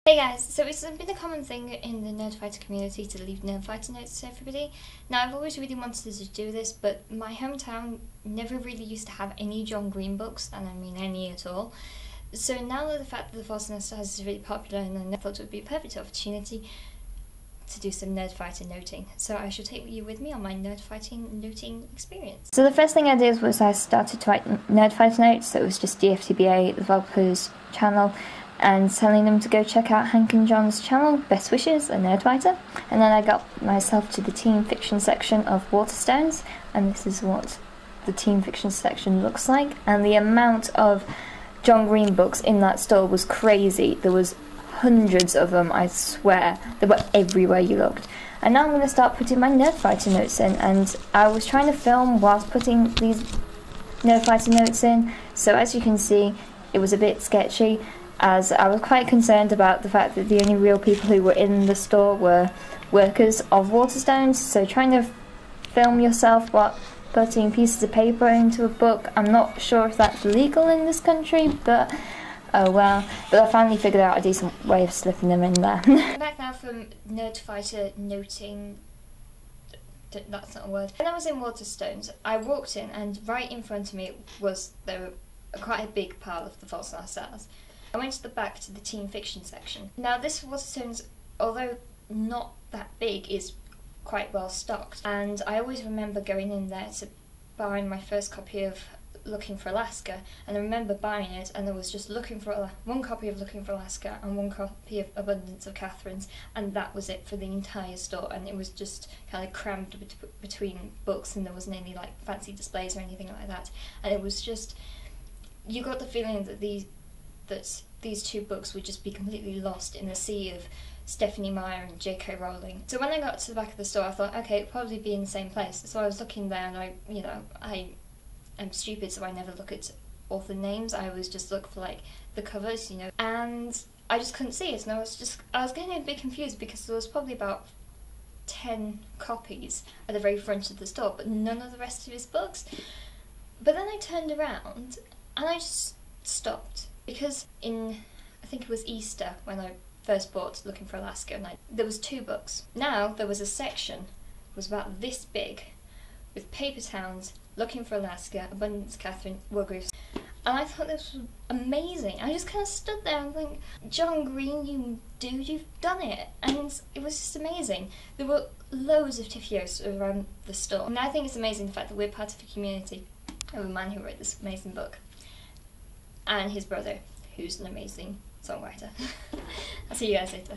Hey guys, so it's been a common thing in the Nerdfighter community to leave Nerdfighter notes to everybody. Now I've always really wanted to do this, but my hometown never really used to have any John Green books, and I mean any at all. So now that the fact that the False Nest is really popular, and I thought it would be a perfect opportunity to do some Nerdfighter noting. So I shall take you with me on my Nerdfighting noting experience. So the first thing I did was I started to write Nerdfighter notes, so it was just DFTBA, the developer's channel, and telling them to go check out Hank and John's channel, Best Wishes, a Nerdfighter. And then I got myself to the teen fiction section of Waterstones, and this is what the teen fiction section looks like. And the amount of John Green books in that store was crazy. There was hundreds of them, I swear. They were everywhere you looked. And now I'm going to start putting my Nerdfighter notes in, and I was trying to film whilst putting these Nerdfighter notes in, so as you can see, it was a bit sketchy, as I was quite concerned about the fact that the only real people who were in the store were workers of Waterstones, so trying to film yourself while putting pieces of paper into a book, I'm not sure if that's legal in this country, but oh well. But I finally figured out a decent way of slipping them in there. I'm back now from Nerdfighter noting. That's not a word. When I was in Waterstones, I walked in, and right in front of me was quite a big pile of the False Nest. I went to the back to the teen fiction section. Now this Waterstones, although not that big, is quite well stocked, and I always remember going in there to buy my first copy of Looking for Alaska, and I remember buying it, and I was just looking for one copy of Looking for Alaska and one copy of Abundance of Catherine's, and that was it for the entire store, and it was just kind of crammed between books, and there wasn't any like fancy displays or anything like that, and it was just, you got the feeling that these two books would just be completely lost in a sea of Stephanie Meyer and J.K. Rowling. So when I got to the back of the store, I thought, okay, it'll probably be in the same place. So I was looking there, and I am stupid, so I never look at author names. I always just look for like the covers, and I just couldn't see it, and I was getting a bit confused because there was probably about 10 copies at the very front of the store, but none of the rest of his books. But then I turned around and I just stopped, because I think it was Easter when I first bought Looking for Alaska, and there was 2 books. Now there was a section that was about this big with Paper Towns, Looking for Alaska, Abundance, Catherine, Wargroves, and I thought this was amazing. I just kind of stood there and think, John Green, you dude, you've done it, and it was just amazing. There were loads of Tiffios around the store, and I think it's amazing the fact that we're part of a community of a man who wrote this amazing book, and his brother, who's an amazing songwriter. I'll see you guys later.